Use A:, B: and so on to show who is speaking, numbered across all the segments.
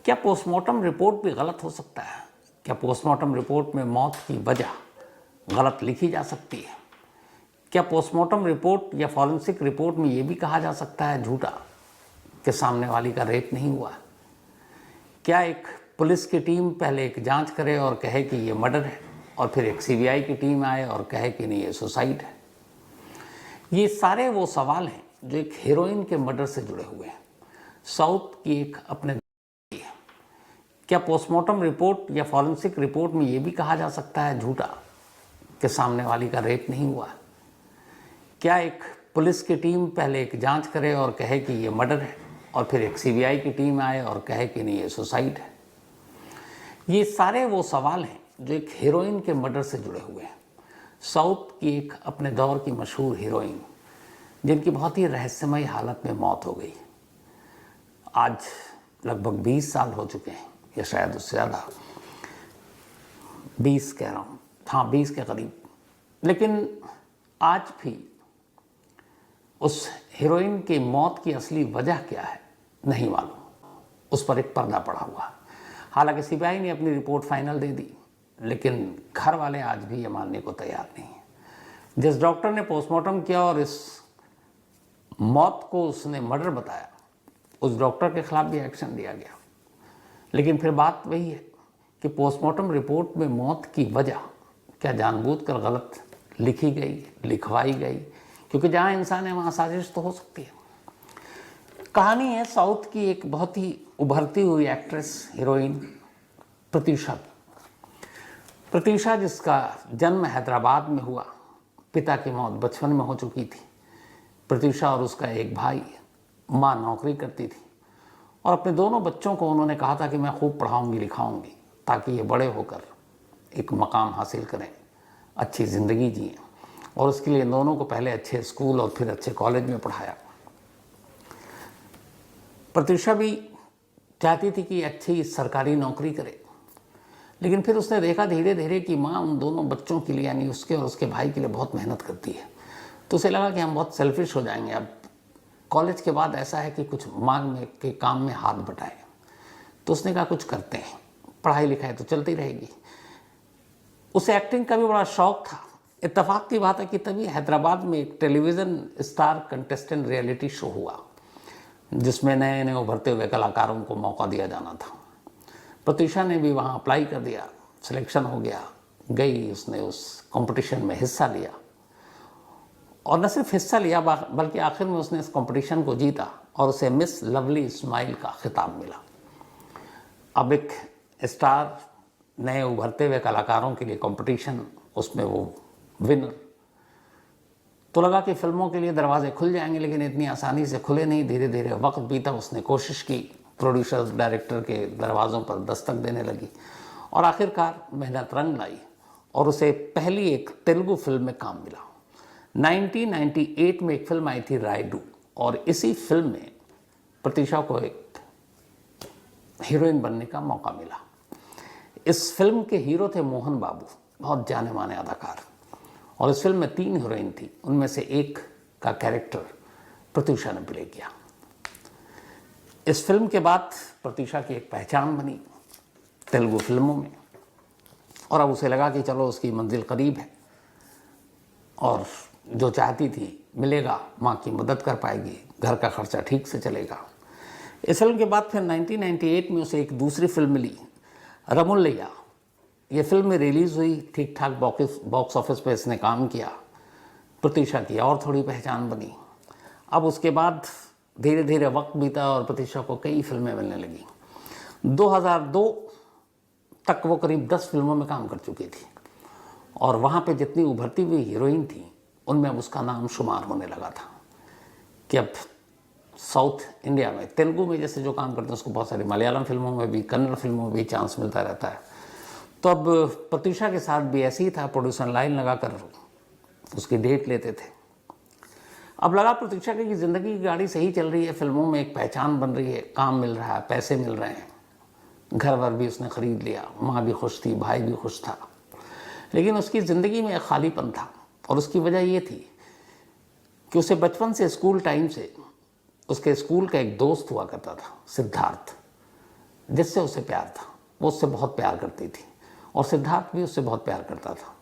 A: क्या postmortem report भी गलत हो सकता है? क्या पोस्टमार्टम रिपोर्ट में मौत की वजह गलत लिखी जा सकती है? क्या पोस्टमार्टम रिपोर्ट या फॉरेंसिक रिपोर्ट में ये भी कहा जा सकता है झूठा कि सामने वाली का रेप नहीं हुआ? क्या एक पुलिस की टीम पहले एक जांच करे और कहे कि ये मर्डर है, और फिर एक सीबीआई की टीम आए और कहे कि नहीं ये सुसाइड है? ये सारे वो सवाल हैं जो एक हीरोइन के मर्डर से जुड़े हुए हैं। साउथ की एक अपने क्या पोस्टमार्टम रिपोर्ट या फॉरेंसिक रिपोर्ट में ये भी कहा जा सकता है झूठा कि सामने वाली का रेप नहीं हुआ? क्या एक पुलिस की टीम पहले एक जांच करे और कहे कि ये मर्डर है, और फिर एक सीबीआई की टीम आए और कहे कि नहीं ये सुसाइड है? ये सारे वो सवाल हैं जो एक हीरोइन के मर्डर से जुड़े हुए हैं। साउथ की एक अपने दौर की मशहूर हीरोइन जिनकी बहुत ही रहस्यमय हालत में मौत हो गई। आज लगभग 20 साल हो चुके हैं, या शायद उससे ज़्यादा, 20 कह रहा हूँ, हाँ 20 के करीब। लेकिन आज भी उस हीरोइन की मौत की असली वजह क्या है नहीं मालूम। उस पर एक पर्दा पड़ा हुआ। हालांकि सीबीआई ने अपनी रिपोर्ट फाइनल दे दी, लेकिन घर वाले आज भी ये मानने को तैयार नहीं है। जिस डॉक्टर ने पोस्टमार्टम किया और इस मौत को उसने मर्डर बताया, उस डॉक्टर के खिलाफ भी एक्शन लिया गया। लेकिन फिर बात वही है कि पोस्टमार्टम रिपोर्ट में मौत की वजह क्या जानबूझकर गलत लिखी गई, लिखवाई गई? क्योंकि जहाँ इंसान है वहाँ साजिश तो हो सकती है। कहानी है साउथ की एक बहुत ही उभरती हुई एक्ट्रेस, हीरोइन प्रतीशा। प्रतीशा जिसका जन्म हैदराबाद में हुआ, पिता की मौत बचपन में हो चुकी थी। प्रतीशा और उसका एक भाई, माँ नौकरी करती थी और अपने दोनों बच्चों को उन्होंने कहा था कि मैं खूब पढ़ाऊंगी लिखाऊंगी ताकि ये बड़े होकर एक मकाम हासिल करें, अच्छी ज़िंदगी जिएं। और उसके लिए दोनों को पहले अच्छे स्कूल और फिर अच्छे कॉलेज में पढ़ाया। प्रतीशा भी चाहती थी कि अच्छी सरकारी नौकरी करे, लेकिन फिर उसने देखा धीरे धीरे कि माँ उन दोनों बच्चों के लिए, यानी उसके और उसके भाई के लिए बहुत मेहनत करती है। तो उसे लगा कि हम बहुत सेल्फिश हो जाएंगे अब कॉलेज के बाद, ऐसा है कि कुछ मांग में के काम में हाथ बटाएं। तो उसने कहा कुछ करते हैं, पढ़ाई लिखाई तो चलती रहेगी। उसे एक्टिंग का भी बड़ा शौक था। इत्तेफाक की बात है कि तभी हैदराबाद में एक television star contestant reality show हुआ जिसमें नए नए उभरते हुए कलाकारों को मौका दिया जाना था। प्रतीशा ने भी वहाँ अप्लाई कर दिया, सिलेक्शन हो गया, गई, उसने उस कंपटीशन में हिस्सा लिया। और न सिर्फ हिस्सा लिया बल्कि आखिर में उसने इस कंपटीशन को जीता और उसे मिस लवली स्माइल का खिताब मिला। अब एक स्टार, नए उभरते हुए कलाकारों के लिए कंपटीशन, उसमें वो विनर। तो लगा कि फिल्मों के लिए दरवाजे खुल जाएंगे, लेकिन इतनी आसानी से खुले नहीं। धीरे धीरे वक्त बीता, उसने कोशिश की, प्रोड्यूसर डायरेक्टर के दरवाज़ों पर दस्तक देने लगी और आखिरकार मेहनत रंग लाई और उसे पहली एक तेलुगु फिल्म में काम मिला। 1998 में एक फिल्म आई थी रायडू, और इसी फिल्म में प्रतीशा को एक हीरोइन बनने का मौका मिला। इस फिल्म के हीरो थे मोहन बाबू, बहुत जाने माने अदाकार, और इस फिल्म में 3 हीरोइन थी, उनमें से एक का कैरेक्टर प्रतीशा ने प्ले किया। इस फिल्म के बाद प्रतीशा की एक पहचान बनी तेलुगु फिल्मों में, और अब उसे लगा कि चलो उसकी मंजिल करीब है और जो चाहती थी मिलेगा, माँ की मदद कर पाएगी, घर का खर्चा ठीक से चलेगा। इस फिल्म के बाद फिर 1998 में उसे एक दूसरी फिल्म मिली, रमुलैया। ये फिल्म में रिलीज़ हुई, ठीक ठाक बॉक्स ऑफिस पे इसने काम किया। प्रतीशा की और थोड़ी पहचान बनी। अब उसके बाद धीरे धीरे वक्त बीता और प्रतीशा को कई फिल्में मिलने लगी। 2002 तक वो करीब 10 फिल्मों में काम कर चुकी थी, और वहाँ पे जितनी उभरती हुई हीरोइन थी उनमें अब उसका नाम शुमार होने लगा था कि अब साउथ इंडिया में, तेलुगु में जैसे जो काम करते हैं उसको बहुत सारी मलयालम फिल्मों में भी, कन्नड़ फिल्मों में भी चांस मिलता रहता है। तो अब प्रतीशा के साथ भी ऐसे ही था, प्रोड्यूसर लाइन लगाकर उसकी डेट लेते थे। अब लगा प्रतीशा की ज़िंदगी की गाड़ी सही चल रही है, फिल्मों में एक पहचान बन रही है, काम मिल रहा है, पैसे मिल रहे हैं, घर वर भी उसने ख़रीद लिया, माँ भी खुश थी, भाई भी खुश था। लेकिन उसकी ज़िंदगी में एक खालीपन था, और उसकी वजह ये थी कि उसे बचपन से, स्कूल टाइम से, उसके स्कूल का एक दोस्त हुआ करता था, सिद्धार्थ। जिससे उसे प्यार था, वो उससे बहुत प्यार करती थी और सिद्धार्थ भी उससे बहुत प्यार करता था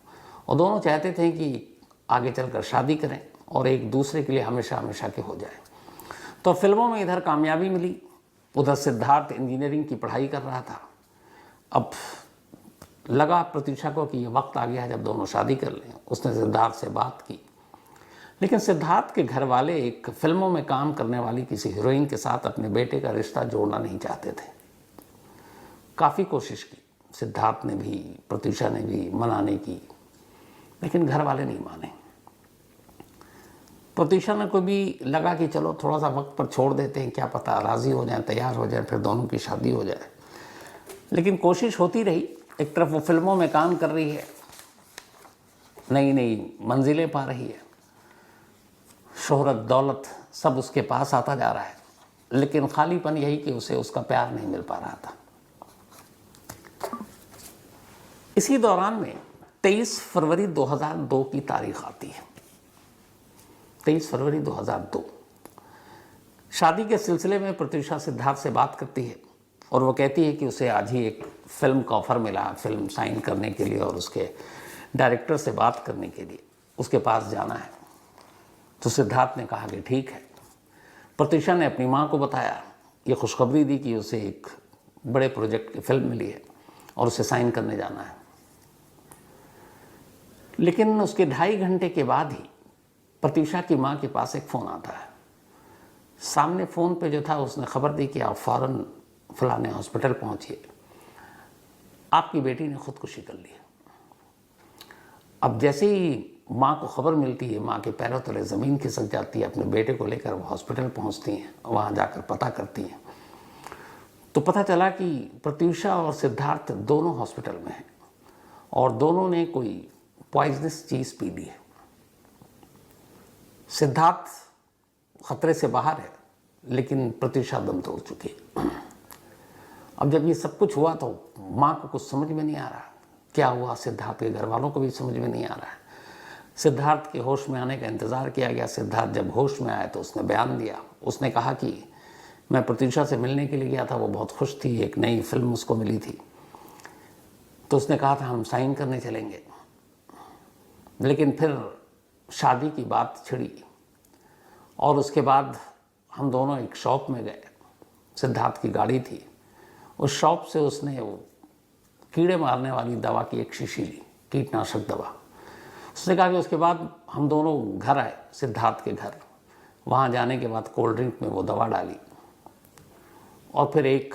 A: और दोनों चाहते थे कि आगे चलकर शादी करें और एक दूसरे के लिए हमेशा हमेशा के हो जाए। तो फिल्मों में इधर कामयाबी मिली, उधर सिद्धार्थ इंजीनियरिंग की पढ़ाई कर रहा था। अब लगा प्रतीक्षा को कि ये वक्त आ गया है जब दोनों शादी कर लें। उसने सिद्धार्थ से बात की, लेकिन सिद्धार्थ के घर वाले एक फिल्मों में काम करने वाली किसी हीरोइन के साथ अपने बेटे का रिश्ता जोड़ना नहीं चाहते थे। काफ़ी कोशिश की सिद्धार्थ ने भी, प्रतीक्षा ने भी मनाने की, लेकिन घर वाले नहीं माने। प्रतीक्षा ने को भी लगा कि चलो थोड़ा सा वक्त पर छोड़ देते हैं, क्या पता राज़ी हो जाए, तैयार हो जाए, फिर दोनों की शादी हो जाए। लेकिन कोशिश होती रही। एक तरफ वो फिल्मों में काम कर रही है, नई नई मंजिलें पा रही है, शोहरत दौलत सब उसके पास आता जा रहा है, लेकिन खालीपन यही कि उसे उसका प्यार नहीं मिल पा रहा था। इसी दौरान में 23 फरवरी 2002 की तारीख आती है। 23 फरवरी 2002 शादी के सिलसिले में प्रतीक्षा सिद्धार्थ से बात करती है और वो कहती है कि उसे आज ही एक फिल्म का ऑफर मिला, फिल्म साइन करने के लिए और उसके डायरेक्टर से बात करने के लिए उसके पास जाना है। तो सिद्धार्थ ने कहा कि ठीक है। प्रतीक्षा ने अपनी माँ को बताया, ये खुशखबरी दी कि उसे एक बड़े प्रोजेक्ट की फिल्म मिली है और उसे साइन करने जाना है। लेकिन उसके 2.5 घंटे के बाद ही प्रतीक्षा की माँ के पास एक फ़ोन आता है। सामने फ़ोन पे जो था उसने खबर दी कि आप फ़ौरन फलाने हॉस्पिटल पहुँचिए, आपकी बेटी ने खुदकुशी कर ली है। अब जैसे ही माँ को खबर मिलती है, माँ के पैरों तले ज़मीन खिसक जाती है। अपने बेटे को लेकर वो हॉस्पिटल पहुँचती हैं, वहाँ जाकर पता करती हैं तो पता चला कि प्रत्यूषा और सिद्धार्थ दोनों हॉस्पिटल में हैं और दोनों ने कोई पॉइजनस चीज़ पी ली है। सिद्धार्थ खतरे से बाहर है, लेकिन प्रत्यूषा दम तोड़ चुकी है। अब जब ये सब कुछ हुआ तो माँ को कुछ समझ में नहीं आ रहा क्या हुआ। सिद्धार्थ के घर वालों को भी समझ में नहीं आ रहा है। सिद्धार्थ के होश में आने का इंतज़ार किया गया। सिद्धार्थ जब होश में आया तो उसने बयान दिया। उसने कहा कि मैं प्रतीक्षा से मिलने के लिए गया था, वो बहुत खुश थी, एक नई फिल्म उसको मिली थी, तो उसने कहा था हम साइन करने चलेंगे। लेकिन फिर शादी की बात छिड़ी और उसके बाद हम दोनों एक शॉप में गए। सिद्धार्थ की गाड़ी थी, उस शॉप से उसने वो कीड़े मारने वाली दवा की एक शीशी ली, कीटनाशक दवा। उसने कहा कि उसके बाद हम दोनों घर आए, सिद्धार्थ के घर। वहाँ जाने के बाद कोल्ड ड्रिंक में वो दवा डाली और फिर एक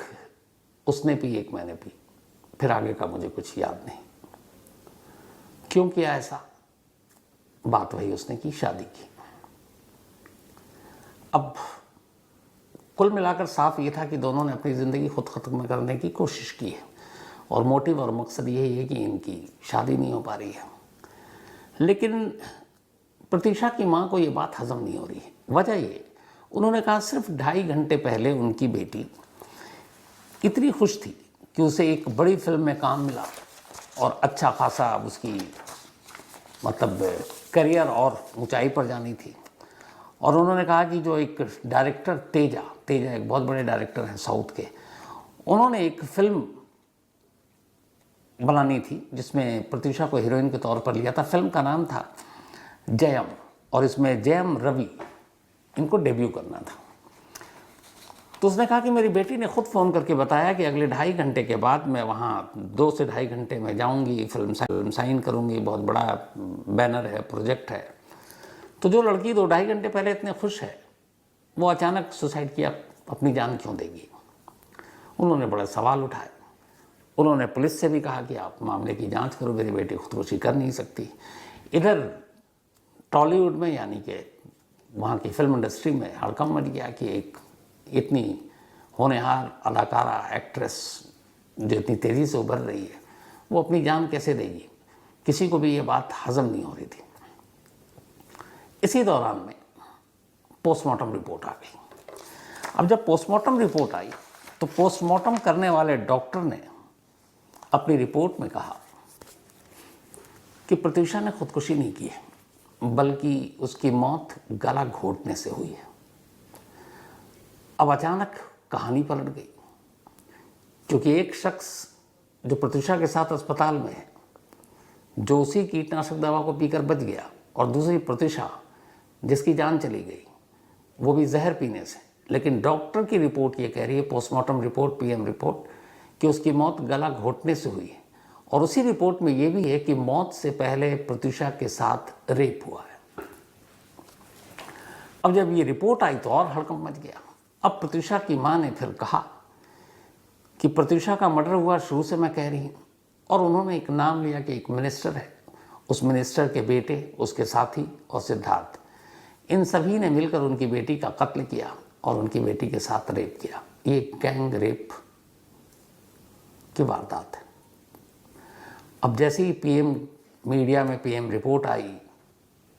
A: उसने पी, एक मैंने पी। फिर आगे का मुझे कुछ याद नहीं। क्यों किया ऐसा? बात वही उसने की, शादी की। अब कुल मिलाकर साफ ये था कि दोनों ने अपनी ज़िंदगी खुद ख़त्म करने की कोशिश की है और मोटिव और मकसद यही है कि इनकी शादी नहीं हो पा रही है। लेकिन प्रतीक्षा की माँ को ये बात हजम नहीं हो रही है। वजह ये, उन्होंने कहा सिर्फ 2.5 घंटे पहले उनकी बेटी इतनी खुश थी कि उसे एक बड़ी फिल्म में काम मिला और अच्छा खासा उसकी मतलब करियर और ऊंचाई पर जानी थी। और उन्होंने कहा कि जो एक डायरेक्टर तेजा एक बहुत बड़े डायरेक्टर हैं साउथ के, उन्होंने एक फिल्म बनानी थी जिसमें प्रतीक्षा को हीरोइन के तौर पर लिया था। फिल्म का नाम था जयम और इसमें जयम रवि इनको डेब्यू करना था। तो उसने कहा कि मेरी बेटी ने खुद फ़ोन करके बताया कि अगले 2.5 घंटे के बाद मैं वहाँ 2 से 2.5 घंटे में जाऊँगी, फिल्म साइन करूँगी, बहुत बड़ा बैनर है, प्रोजेक्ट है। तो जो लड़की 2-2.5 घंटे पहले इतने खुश है, वो अचानक सुसाइड किया, अपनी जान क्यों देगी? उन्होंने बड़े सवाल उठाए। उन्होंने पुलिस से भी कहा कि आप मामले की जांच करो, मेरी बेटी खुदकुशी कर नहीं सकती। इधर टॉलीवुड में यानी कि वहाँ की फिल्म इंडस्ट्री में हड़कंप मच गया कि एक इतनी होनहार अदाकारा, एक्ट्रेस जो इतनी तेज़ी से उभर रही है, वो अपनी जान कैसे देगी? किसी को भी ये बात हजम नहीं हो रही थी। इसी दौरान में पोस्टमार्टम रिपोर्ट आ गई। अब जब पोस्टमार्टम रिपोर्ट आई तो पोस्टमार्टम करने वाले डॉक्टर ने अपनी रिपोर्ट में कहा कि प्रत्यूषा ने खुदकुशी नहीं की है, बल्कि उसकी मौत गला घोटने से हुई है। अब अचानक कहानी पलट गई। क्योंकि एक शख्स जो प्रत्यूषा के साथ अस्पताल में है, जो उसी कीटनाशक दवा को पीकर बच गया, और दूसरी प्रत्यूषा जिसकी जान चली गई, वो भी जहर पीने से। लेकिन डॉक्टर की रिपोर्ट ये कह रही है, पोस्टमार्टम रिपोर्ट, पीएम रिपोर्ट, कि उसकी मौत गला घोटने से हुई है। और उसी रिपोर्ट में ये भी है कि मौत से पहले प्रत्यूषा के साथ रेप हुआ है। अब जब ये रिपोर्ट आई तो और हड़कंप मच गया। अब प्रत्यूषा की मां ने फिर कहा कि प्रत्यूषा का मर्डर हुआ, शुरू से मैं कह रही हूँ। और उन्होंने एक नाम लिया कि एक मिनिस्टर है, उस मिनिस्टर के बेटे, उसके साथी और सिद्धार्थ, इन सभी ने मिलकर उनकी बेटी का कत्ल किया और उनकी बेटी के साथ रेप किया। ये गैंग रेप की वारदात है। अब जैसे ही पीएम मीडिया में पीएम रिपोर्ट आई,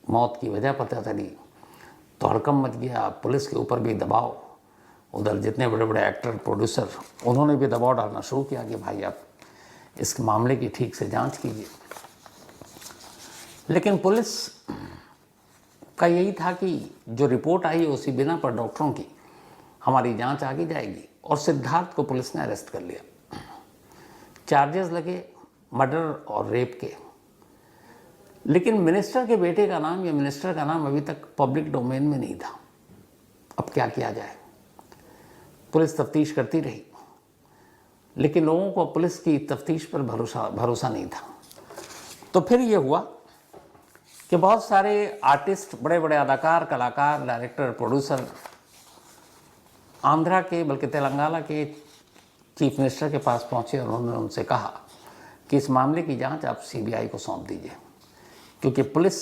A: मौत की वजह पता चली, तो हड़कंप मच गया। पुलिस के ऊपर भी दबाव, उधर जितने बड़े बड़े एक्टर, प्रोड्यूसर, उन्होंने भी दबाव डालना शुरू किया कि भाई आप इस मामले की ठीक से जांच कीजिए। लेकिन पुलिस का यही था कि जो रिपोर्ट आई है उसी बिना पर डॉक्टरों की हमारी जांच आगे जाएगी। और सिद्धार्थ को पुलिस ने अरेस्ट कर लिया। चार्जेस लगे मर्डर और रेप के। लेकिन मिनिस्टर के बेटे का नाम या मिनिस्टर का नाम अभी तक पब्लिक डोमेन में नहीं था। अब क्या किया जाए? पुलिस तफ्तीश करती रही, लेकिन लोगों को पुलिस की तफ्तीश पर भरोसा नहीं था। तो फिर ये हुआ कि बहुत सारे आर्टिस्ट, बड़े बड़े अदाकार, कलाकार, डायरेक्टर, प्रोड्यूसर आंध्रा के बल्कि तेलंगाना के चीफ मिनिस्टर के पास पहुंचे और उन्होंने उनसे कहा कि इस मामले की जांच आप सीबीआई को सौंप दीजिए, क्योंकि पुलिस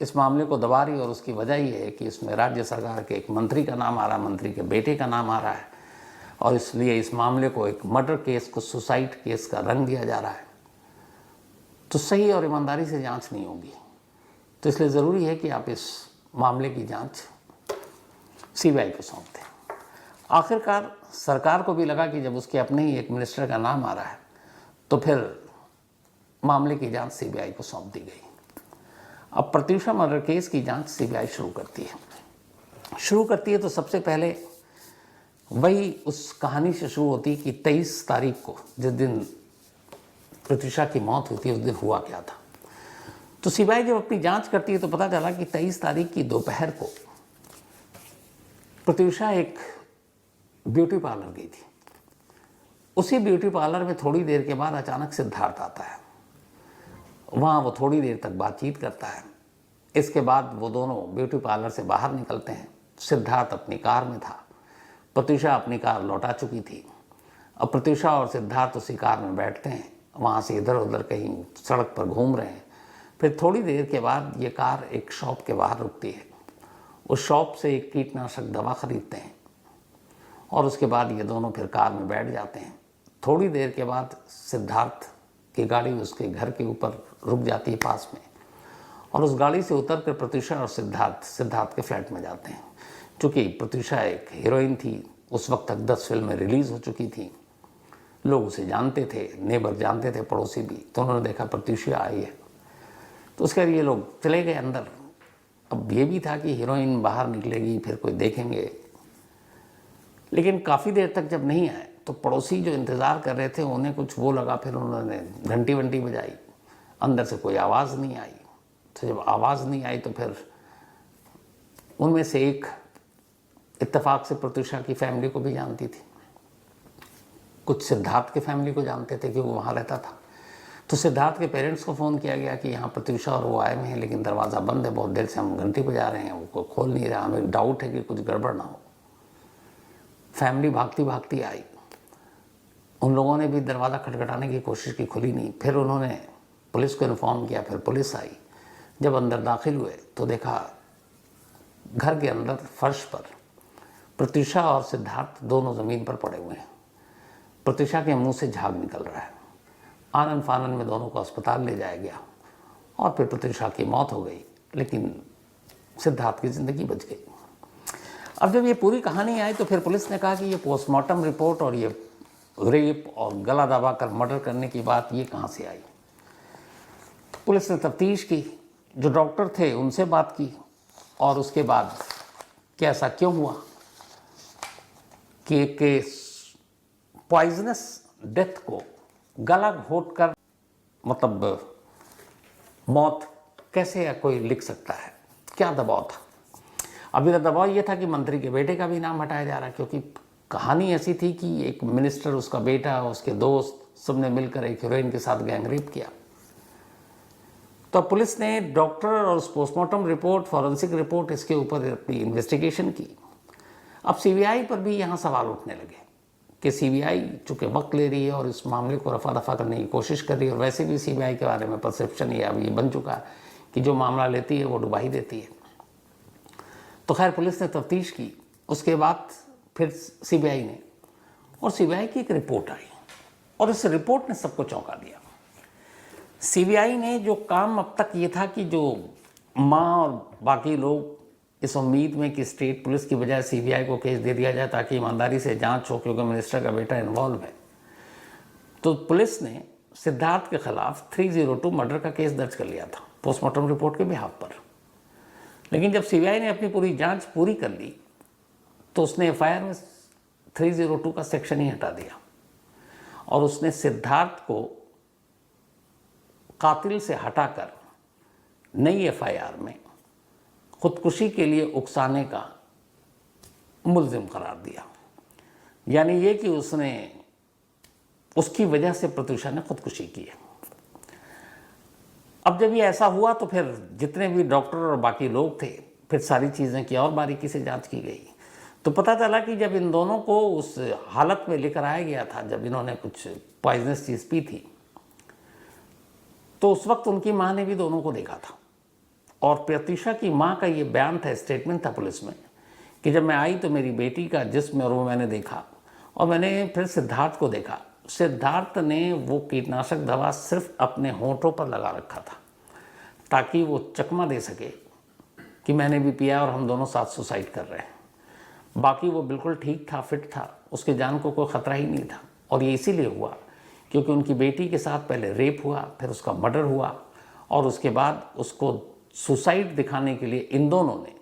A: इस मामले को दबा रही है। और उसकी वजह ये है कि इसमें राज्य सरकार के एक मंत्री का नाम आ रहा है, मंत्री के बेटे का नाम आ रहा है, और इसलिए इस मामले को एक मर्डर केस को सुसाइड केस का रंग दिया जा रहा है। तो सही और ईमानदारी से जांच नहीं होगी। तो इसलिए ज़रूरी है कि आप इस मामले की जांच सीबीआई को सौंप दें। आखिरकार सरकार को भी लगा कि जब उसके अपने ही एक मिनिस्टर का नाम आ रहा है तो फिर मामले की जांच सीबीआई को सौंप दी गई। अब प्रत्यूषा मर्डर केस की जांच सीबीआई शुरू करती है तो सबसे पहले वही उस कहानी से शुरू होती कि 23 तारीख को, जिस दिन प्रत्यूषा की मौत हुई थी, उस दिन हुआ क्या था। तो सीबीआई जब अपनी जांच करती है तो पता चला कि 23 तारीख की दोपहर को प्रत्यूषा एक ब्यूटी पार्लर गई थी। उसी ब्यूटी पार्लर में थोड़ी देर के बाद अचानक सिद्धार्थ आता है। वहाँ वो थोड़ी देर तक बातचीत करता है। इसके बाद वो दोनों ब्यूटी पार्लर से बाहर निकलते हैं। सिद्धार्थ अपनी कार में था, प्रत्यूषा अपनी कार लौटा चुकी थी। अब प्रत्यूषा और सिद्धार्थ उसी कार में बैठते हैं, वहाँ से इधर उधर कहीं सड़क पर घूम रहे हैं। फिर थोड़ी देर के बाद ये कार एक शॉप के बाहर रुकती है। उस शॉप से एक कीटनाशक दवा खरीदते हैं और उसके बाद ये दोनों फिर कार में बैठ जाते हैं। थोड़ी देर के बाद सिद्धार्थ की गाड़ी उसके घर के ऊपर रुक जाती है पास में, और उस गाड़ी से उतर कर प्रत्यूषा और सिद्धार्थ के फ्लैट में जाते हैं। चूँकि प्रत्यूषा एक हीरोइन थी, उस वक्त तक 10 फिल्में रिलीज़ हो चुकी थी, लोग उसे जानते थे, नेबर जानते थे, पड़ोसी भी। तो उन्होंने देखा प्रत्यूषा आई है, तो उसके बाद ये लोग चले गए अंदर। अब ये भी था कि हीरोइन बाहर निकलेगी, फिर कोई देखेंगे। लेकिन काफ़ी देर तक जब नहीं आए तो पड़ोसी जो इंतज़ार कर रहे थे उन्हें कुछ वो लगा, फिर उन्होंने घंटी वंटी बजाई, अंदर से कोई आवाज़ नहीं आई। तो जब आवाज़ नहीं आई तो फिर उनमें से एक इत्तेफाक से प्रत्यूषा की फैमिली को भी जानती थी, कुछ सिद्धार्थ के फैमिली को जानते थे कि वो वहाँ रहता था। तो सिद्धार्थ के पेरेंट्स को फ़ोन किया गया कि यहाँ प्रत्यूषा और वो आए हुए हैं, लेकिन दरवाज़ा बंद है, बहुत देर से हम घंटी बजा रहे हैं, वो खोल नहीं रहा, हमें डाउट है कि कुछ गड़बड़ ना हो। फैमिली भागती भागती आई। उन लोगों ने भी दरवाज़ा खटखटाने की कोशिश की, खुली नहीं। फिर उन्होंने पुलिस को इन्फॉर्म किया, फिर पुलिस आई। जब अंदर दाखिल हुए तो देखा घर के अंदर फर्श पर प्रत्यूषा और सिद्धार्थ दोनों ज़मीन पर पड़े हुए हैं। प्रत्यूषा के मुंह से झाग निकल रहा है। आनन फानन में दोनों को अस्पताल ले जाया गया और फिर प्रत्यूषा की मौत हो गई, लेकिन सिद्धार्थ की ज़िंदगी बच गई। अब जब ये पूरी कहानी आई तो फिर पुलिस ने कहा कि ये पोस्टमार्टम रिपोर्ट और ये रेप और गला दबा कर मर्डर करने की बात ये कहाँ से आई। पुलिस ने तफ्तीश की, जो डॉक्टर थे उनसे बात की, और उसके बाद कि ऐसा क्यों हुआ कि एक पॉइजनस डेथ को गला घोट कर मतलब मौत कैसे कोई लिख सकता है? क्या दबाव था? अभी तो दबाव ये था कि मंत्री के बेटे का भी नाम हटाया जा रहा है, क्योंकि कहानी ऐसी थी कि एक मिनिस्टर, उसका बेटा, उसके दोस्त सबने मिलकर एक हीरोइन के साथ गैंगरेप किया। तो पुलिस ने डॉक्टर और पोस्टमार्टम रिपोर्ट, फॉरेंसिक रिपोर्ट, इसके ऊपर अपनी इन्वेस्टिगेशन की। अब सीबीआई पर भी यहाँ सवाल उठने लगे कि सीबीआई चूँकि वक्त ले रही है और इस मामले को रफा दफा करने की कोशिश कर रही है, और वैसे भी सीबीआई के बारे में परसेप्शन ये अब ये बन चुका है कि जो मामला लेती है वो डुबा ही देती है। तो खैर पुलिस ने तफ्तीश की, उसके बाद फिर सीबीआई ने, और सीबीआई की एक रिपोर्ट आई और इस रिपोर्ट ने सबको चौंका दिया। सीबीआई ने जो काम अब तक ये था कि जो माँ और बाकी लोग इस उम्मीद में कि स्टेट पुलिस की बजाय सीबीआई को केस दे दिया जाए ताकि ईमानदारी से जांच हो, क्योंकि मिनिस्टर का बेटा इन्वॉल्व है, तो पुलिस ने सिद्धार्थ के खिलाफ 302 मर्डर का केस दर्ज कर लिया था पोस्टमार्टम रिपोर्ट के बिहाफ पर। लेकिन जब सीबीआई ने अपनी पूरी जांच पूरी कर ली तो उसने एफआईआर में 302 का सेक्शन ही हटा दिया और उसने सिद्धार्थ को कातिल से हटाकर नई एफआईआर में खुदकुशी के लिए उकसाने का मुल्जिम करार दिया। यानी ये कि उसकी वजह से प्रत्यूषा ने खुदकुशी की है। अब जब ये ऐसा हुआ तो फिर जितने भी डॉक्टर और बाकी लोग थे, फिर सारी चीज़ें की और बारीकी से जांच की गई। तो पता चला कि जब इन दोनों को उस हालत में लेकर आया गया था जब इन्होंने कुछ पॉइजनस चीज़ पी थी, तो उस वक्त उनकी माँ ने भी दोनों को देखा था। और प्रत्यूषा की माँ का ये बयान था, स्टेटमेंट था पुलिस में, कि जब मैं आई तो मेरी बेटी का जिस्म और वो मैंने देखा और मैंने फिर सिद्धार्थ को देखा। सिद्धार्थ ने वो कीटनाशक दवा सिर्फ अपने होंठों पर लगा रखा था ताकि वो चकमा दे सके कि मैंने भी पिया और हम दोनों साथ सुसाइड कर रहे हैं। बाकी वो बिल्कुल ठीक था, फिट था, उसके जान को कोई ख़तरा ही नहीं था। और ये इसीलिए हुआ क्योंकि उनकी बेटी के साथ पहले रेप हुआ, फिर उसका मर्डर हुआ और उसके बाद उसको सुसाइड दिखाने के लिए इन दोनों ने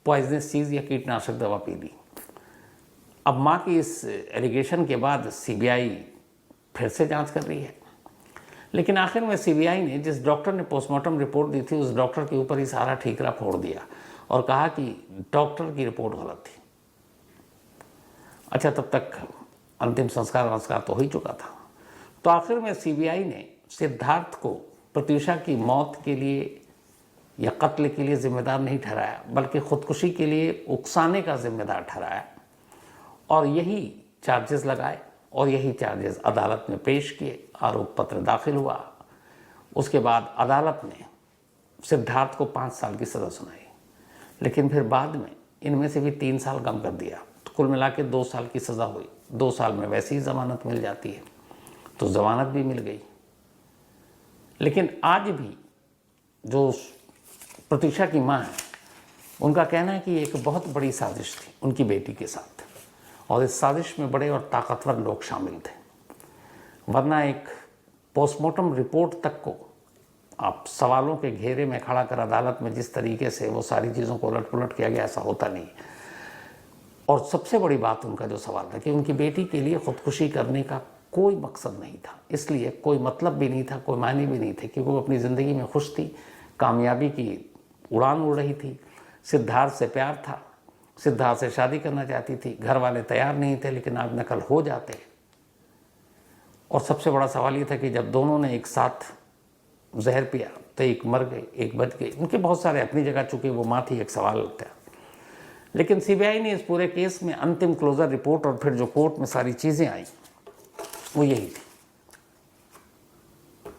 A: पॉइजनस चीज़ या कीटनाशक दवा पी ली। अब माँ की इस एलिगेशन के बाद सीबीआई फिर से जांच कर रही है, लेकिन आखिर में सीबीआई ने जिस डॉक्टर ने पोस्टमार्टम रिपोर्ट दी थी उस डॉक्टर के ऊपर ही सारा ठीकरा फोड़ दिया और कहा कि डॉक्टर की रिपोर्ट गलत थी। अच्छा, तब तक अंतिम संस्कार तो हो ही चुका था। तो आखिर में सीबीआई ने सिद्धार्थ को प्रत्यूषा की मौत के लिए या कत्ल के लिए जिम्मेदार नहीं ठहराया, बल्कि खुदकुशी के लिए उकसाने का जिम्मेदार ठहराया और यही चार्जेस लगाए और यही चार्जेस अदालत में पेश किए। आरोप पत्र दाखिल हुआ। उसके बाद अदालत ने सिद्धार्थ को 5 साल की सज़ा सुनाई, लेकिन फिर बाद में इनमें से भी 3 साल कम कर दिया, तो कुल मिला के 2 साल की सज़ा हुई। 2 साल में वैसे ही ज़मानत मिल जाती है, तो ज़मानत भी मिल गई। लेकिन आज भी जो प्रत्यूषा की माँ है, उनका कहना है कि एक बहुत बड़ी साजिश थी उनकी बेटी के साथ और इस साजिश में बड़े और ताकतवर लोग शामिल थे, वरना एक पोस्टमार्टम रिपोर्ट तक को आप सवालों के घेरे में खड़ा कर अदालत में जिस तरीके से वो सारी चीज़ों को उलट पुलट किया गया, ऐसा होता नहीं। और सबसे बड़ी बात उनका जो सवाल था कि उनकी बेटी के लिए खुदकुशी करने का कोई मकसद नहीं था, इसलिए कोई मतलब भी नहीं था, कोई मायने भी नहीं थे, क्योंकि वो अपनी ज़िंदगी में खुश थी, कामयाबी की उड़ान उड़ रही थी, सिद्धार्थ से प्यार था, सिद्धार्थ से शादी करना चाहती थी, घर वाले तैयार नहीं थे, लेकिन आज नकल हो जाते। और सबसे बड़ा सवाल ये था कि जब दोनों ने एक साथ जहर पिया तो एक मर गई, एक बच गई। उनके बहुत सारे अपनी जगह, चूँकि वो माँ थी, एक सवाल था। लेकिन सीबीआई ने इस पूरे केस में अंतिम क्लोजर रिपोर्ट और फिर जो कोर्ट में सारी चीज़ें आई वो यही थी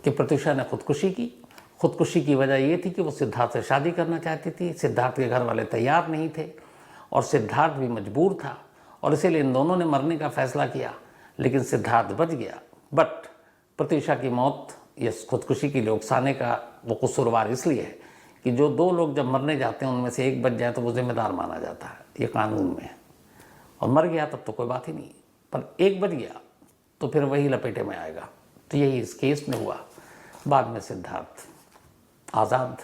A: कि प्रत्यूषा ने खुदकुशी की। खुदकुशी की वजह ये थी कि वो सिद्धार्थ से शादी करना चाहती थी, सिद्धार्थ के घर वाले तैयार नहीं थे और सिद्धार्थ भी मजबूर था और इसीलिए इन दोनों ने मरने का फैसला किया, लेकिन सिद्धार्थ बच गया। बट प्रत्यूषा की मौत या खुदकुशी के लिए उकसाने का वो कसूरवार इसलिए है कि जो 2 लोग जब मरने जाते हैं उनमें से एक बच जाए तो वो जिम्मेदार माना जाता है, ये कानून में है। और मर गया तब तो कोई बात ही नहीं, पर एक बच गया तो फिर वही लपेटे में आएगा। तो यही इस केस में हुआ। बाद में सिद्धार्थ आज़ाद।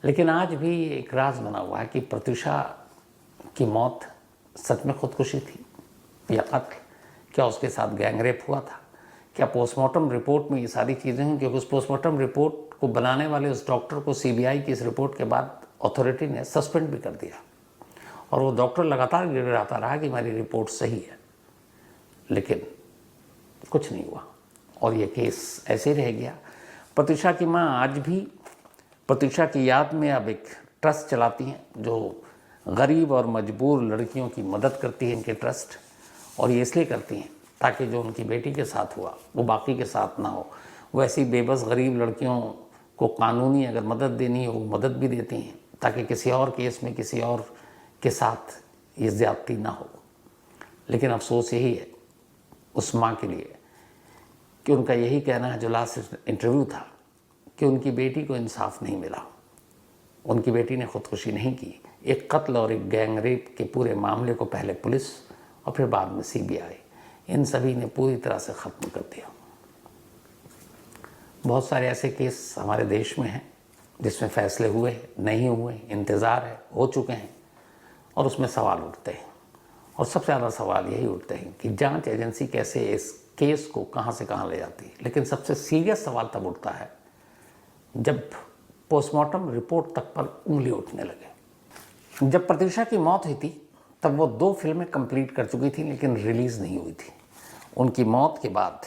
A: लेकिन आज भी एक राज बना हुआ है कि प्रत्यूषा की मौत सच में खुदकुशी थी या कत्ल, क्या उसके साथ गैंगरेप हुआ था? क्या पोस्टमार्टम रिपोर्ट में ये सारी चीज़ें हैं? क्योंकि उस पोस्टमार्टम रिपोर्ट को बनाने वाले उस डॉक्टर को सीबीआई की इस रिपोर्ट के बाद अथॉरिटी ने सस्पेंड भी कर दिया, और वो डॉक्टर लगातार गिड़गिड़ाता रहा कि मेरी रिपोर्ट सही है, लेकिन कुछ नहीं हुआ और ये केस ऐसे रह गया। प्रत्यूषा की माँ आज भी प्रत्यूषा की याद में अब एक ट्रस्ट चलाती हैं जो गरीब और मजबूर लड़कियों की मदद करती है, इनके ट्रस्ट। और ये इसलिए करती हैं ताकि जो उनकी बेटी के साथ हुआ वो बाकी के साथ ना हो। वो ऐसी बेबस गरीब लड़कियों को कानूनी अगर मदद देनी हो वो मदद भी देती हैं, ताकि किसी और केस में किसी और के साथ ये ज़्यादती ना हो। लेकिन अफसोस यही है उस माँ के लिए कि उनका यही कहना है, जो लास्ट इंटरव्यू था, कि उनकी बेटी को इंसाफ नहीं मिला। उनकी बेटी ने खुदकुशी नहीं की। एक कत्ल और एक गैंगरेप के पूरे मामले को पहले पुलिस और फिर बाद में सीबीआई, इन सभी ने पूरी तरह से ख़त्म कर दिया। बहुत सारे ऐसे केस हमारे देश में हैं जिसमें फ़ैसले हुए, नहीं हुए, इंतज़ार है, हो चुके हैं, और उसमें सवाल उठते हैं। और सबसे ज़्यादा सवाल यही उठते हैं कि जांच एजेंसी कैसे इस केस को कहाँ से कहाँ ले जाती है। लेकिन सबसे सीरियस सवाल तब उठता है जब पोस्टमार्टम रिपोर्ट तक पर उंगली उठने लगे। जब प्रत्यूषा की मौत हुई थी तब वो 2 फिल्में कंप्लीट कर चुकी थी, लेकिन रिलीज़ नहीं हुई थी। उनकी मौत के बाद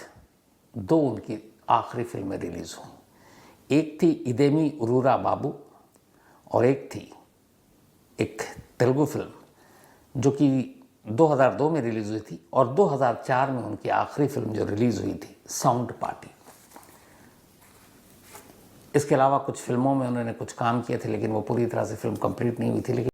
A: 2 उनकी आखिरी फिल्में रिलीज़ हुई। एक थी इदेमी उरूरा बाबू और एक थी एक तेलुगु फिल्म जो कि 2002 में रिलीज़ हुई थी, और 2004 में उनकी आखिरी फिल्म जो रिलीज़ हुई थी साउंड पार्टी। इसके अलावा कुछ फिल्मों में उन्होंने कुछ काम किए थे, लेकिन वो पूरी तरह से फिल्म कंप्लीट नहीं हुई थी। लेकिन